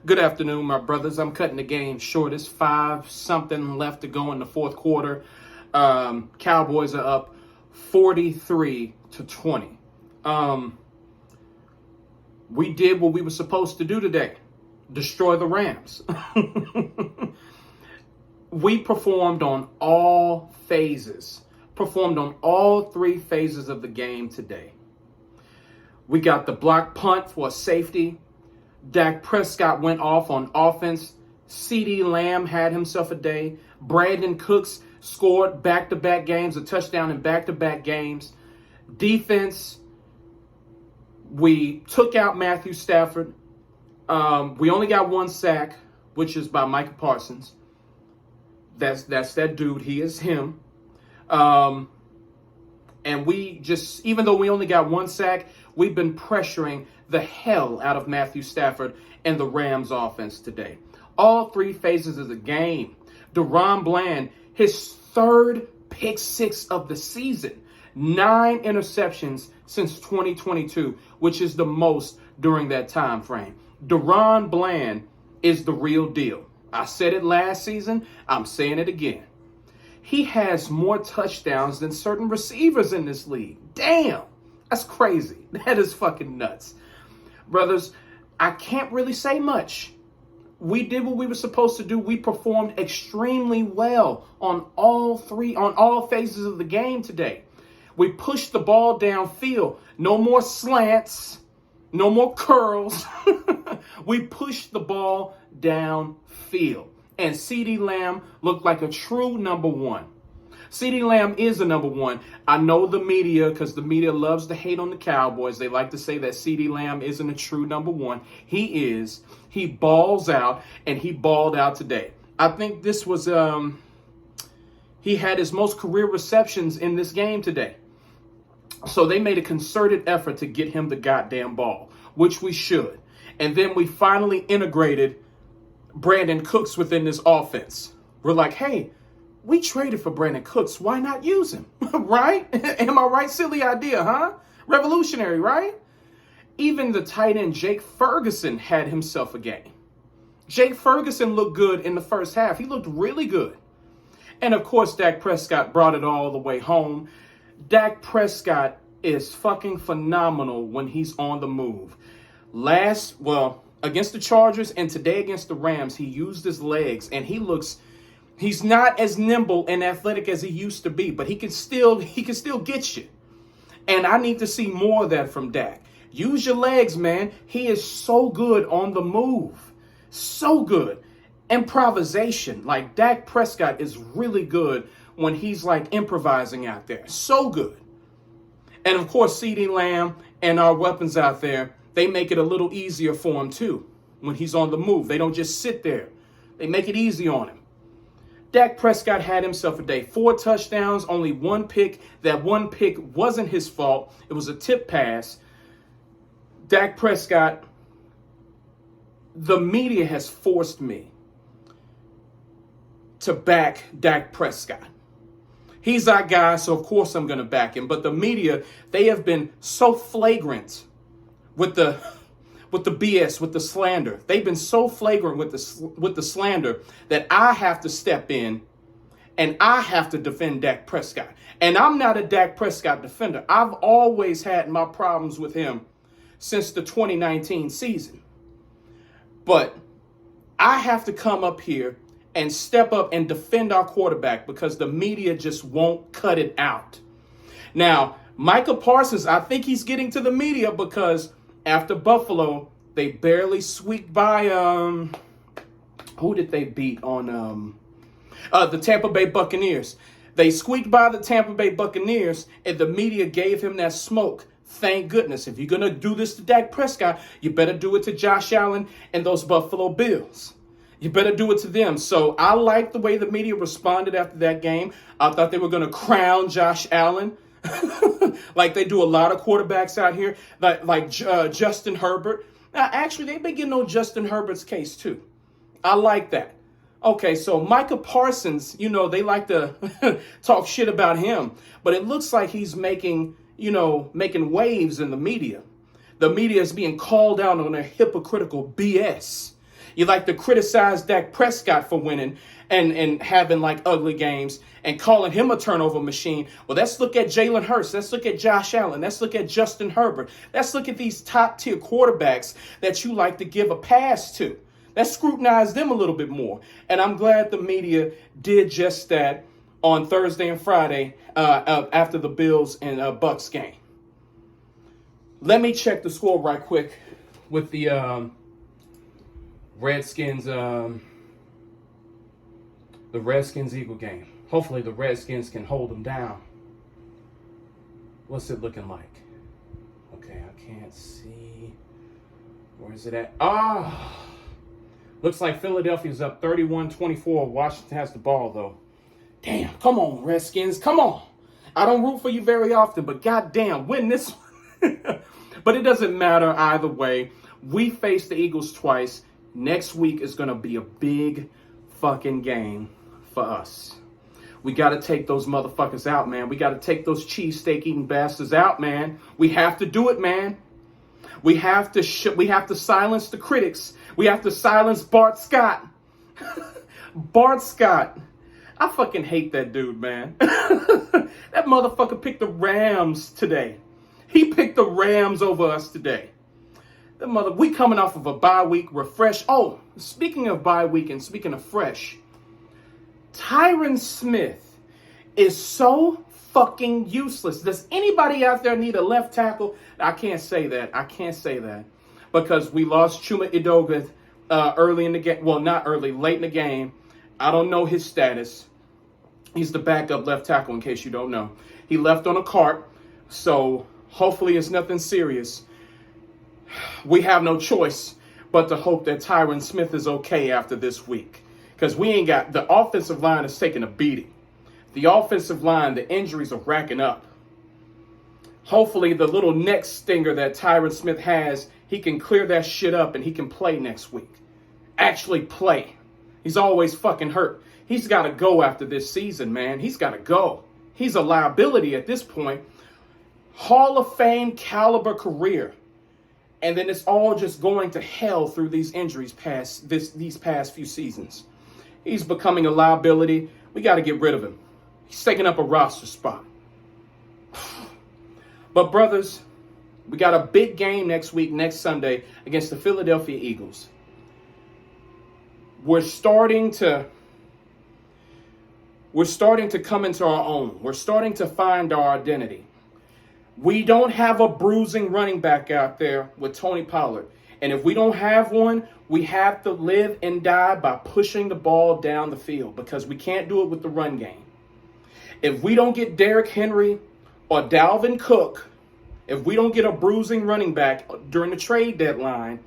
Good afternoon, my brothers. I'm cutting the game short. It's 5-something left to go in the fourth quarter. Cowboys are up 43-20. We did what we were supposed to do today. Destroy the Rams. We performed on all phases. Performed on all three phases of the game today. We got the block punt for a safety. Dak Prescott went off on offense. CeeDee Lamb had himself a day. Brandon Cooks scored back-to-back games, a touchdown in back-to-back games. Defense, we took out Matthew Stafford. We only got one sack, which is by Micah Parsons. That's that dude. He is him. And we just, even though we only got one sack, we've been pressuring the hell out of Matthew Stafford and the Rams offense today. All three phases of the game. DaRon Bland, his third pick six of the season. 9 interceptions since 2022, which is the most during that time frame. DaRon Bland is the real deal. I said it last season. I'm saying it again. He has more touchdowns than certain receivers in this league. Damn. That's crazy. That is fucking nuts. Brothers, I can't really say much. We did what we were supposed to do. We performed extremely well on all phases of the game today. We pushed the ball downfield. No more slants. No more curls. We pushed the ball downfield. And CeeDee Lamb looked like a true number one. CeeDee Lamb is a number one. I know the media, because the media loves to hate on the Cowboys. They like to say that CeeDee Lamb isn't a true number one. He is. He balls out, and he balled out today. I think this was, he had his most career receptions in this game today. So they made a concerted effort to get him the goddamn ball, which we should. And then we finally integrated Brandon Cooks within this offense. We're like, hey, we traded for Brandon Cooks. Why not use him? Right? Am I right? Silly idea, huh? Revolutionary, right? Even the tight end Jake Ferguson had himself a game. Jake Ferguson looked good in the first half. He looked really good. And of course, Dak Prescott brought it all the way home. Dak Prescott is fucking phenomenal when he's on the move. Against the Chargers and today against the Rams, he used his legs and he's not as nimble and athletic as he used to be, but he can still get you. And I need to see more of that from Dak. Use your legs, man. He is so good on the move. So good. Improvisation. Like Dak Prescott is really good when he's like improvising out there. So good. And of course, CeeDee Lamb and our weapons out there, they make it a little easier for him too. When he's on the move, they don't just sit there. They make it easy on him. Dak Prescott had himself a day. 4 touchdowns, only 1 pick. That 1 pick wasn't his fault. It was a tip pass. Dak Prescott, the media has forced me to back Dak Prescott. He's our guy, so of course I'm going to back him. But the media, they have been so flagrant with the BS, with the slander. They've been so flagrant with the slander that I have to step in and I have to defend Dak Prescott. And I'm not a Dak Prescott defender. I've always had my problems with him since the 2019 season. But I have to come up here and step up and defend our quarterback because the media just won't cut it out. Now, Micah Parsons, I think he's getting to the media because after Buffalo, they barely squeaked by, who did they beat on, the Tampa Bay Buccaneers. They squeaked by the Tampa Bay Buccaneers, and the media gave him that smoke. Thank goodness. If you're going to do this to Dak Prescott, you better do it to Josh Allen and those Buffalo Bills. You better do it to them. So I like the way the media responded after that game. I thought they were going to crown Josh Allen. Like they do a lot of quarterbacks out here, like Justin Herbert. Now, actually, they've been getting on Justin Herbert's case, too. I like that. Okay, so Micah Parsons, they like to talk shit about him. But it looks like he's making waves in the media. The media is being called out on their hypocritical BS. You like to criticize Dak Prescott for winning and having like ugly games and calling him a turnover machine. Well, let's look at Jalen Hurts. Let's look at Josh Allen. Let's look at Justin Herbert. Let's look at these top tier quarterbacks that you like to give a pass to. Let's scrutinize them a little bit more. And I'm glad the media did just that on Thursday and Friday after the Bills and Bucks game. Let me check the score right quick with the Redskins Eagle game. Hopefully the Redskins can hold them down. What's it looking like? Okay, I can't see. Where is it at? Looks like Philadelphia's up 31-24. Washington has the ball, though. Damn, come on, Redskins, come on. I don't root for you very often, but goddamn, win this one. But it doesn't matter either way. We face the Eagles twice. Next week is going to be a big fucking game for us. We got to take those motherfuckers out, man. We got to take those cheesesteak eating bastards out, man. We have to do it, man. We have to silence the critics. We have to silence Bart Scott. Bart Scott. I fucking hate that dude, man. That motherfucker picked the Rams today. He picked the Rams over us today. We coming off of a bye week, refresh. Oh, speaking of bye week and speaking of fresh, Tyron Smith is so fucking useless. Does anybody out there need a left tackle? I can't say that. Because we lost Chuma Edoga early in the game. Well, not early, late in the game. I don't know his status. He's the backup left tackle, in case you don't know. He left on a cart, so hopefully it's nothing serious. We have no choice but to hope that Tyron Smith is okay after this week. Because we ain't got, the offensive line is taking a beating. The offensive line, the injuries are racking up. Hopefully the little neck stinger that Tyron Smith has, he can clear that shit up and he can play next week. Actually play. He's always fucking hurt. He's got to go after this season, man. He's got to go. He's a liability at this point. Hall of Fame caliber career. And then it's all just going to hell through these injuries these past few seasons. He's becoming a liability. We got to get rid of him. He's taking up a roster spot. But brothers, we got a big game next Sunday, against the Philadelphia Eagles. We're starting to come into our own. We're starting to find our identity. We don't have a bruising running back out there with Tony Pollard. And if we don't have one, we have to live and die by pushing the ball down the field, because we can't do it with the run game. If we don't get Derrick Henry or Dalvin Cook, if we don't get a bruising running back during the trade deadline,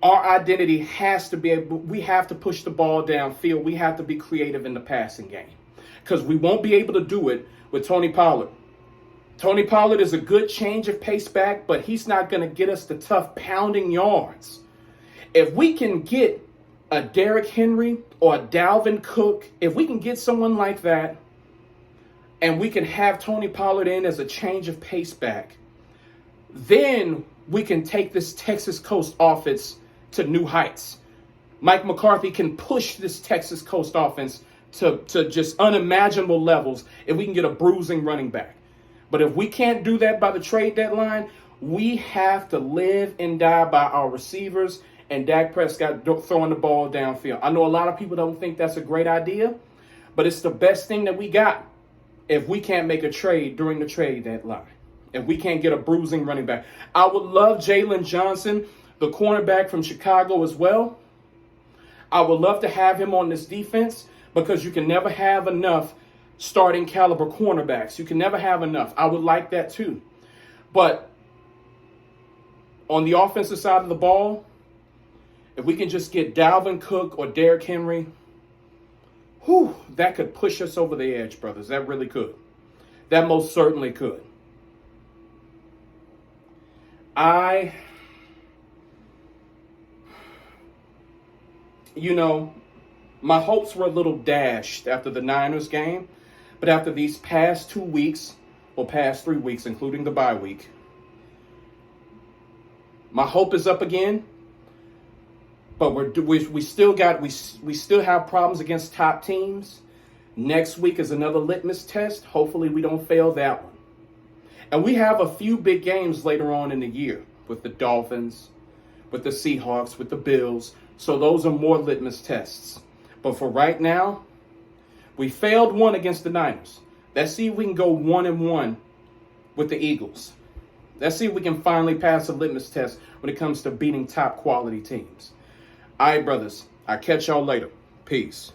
our identity has to be we have to push the ball downfield. We have to be creative in the passing game, because we won't be able to do it with Tony Pollard. Tony Pollard is a good change of pace back, but he's not going to get us the tough pounding yards. If we can get a Derrick Henry or a Dalvin Cook, if we can get someone like that, and we can have Tony Pollard in as a change of pace back, then we can take this Texas Coast offense to new heights. Mike McCarthy can push this Texas Coast offense to just unimaginable levels if we can get a bruising running back. But if we can't do that by the trade deadline, we have to live and die by our receivers and Dak Prescott throwing the ball downfield. I know a lot of people don't think that's a great idea, but it's the best thing that we got if we can't make a trade during the trade deadline. If we can't get a bruising running back. I would love Jalen Johnson, the cornerback from Chicago, as well. I would love to have him on this defense, because you can never have enough starting caliber cornerbacks. You can never have enough. I would like that too. But on the offensive side of the ball, if we can just get Dalvin Cook or Derrick Henry, that could push us over the edge, brothers. That really could. That most certainly could. My hopes were a little dashed after the Niners game, but after these past 2 weeks, or past 3 weeks, including the bye week, my hope is up again. But we still have problems against top teams. Next week is another litmus test. Hopefully we don't fail that one. And we have a few big games later on in the year with the Dolphins, with the Seahawks, with the Bills. So those are more litmus tests. But for right now, we failed one against the Niners. Let's see if we can go 1-1 with the Eagles. Let's see if we can finally pass a litmus test when it comes to beating top quality teams. All right, brothers. I'll catch y'all later. Peace.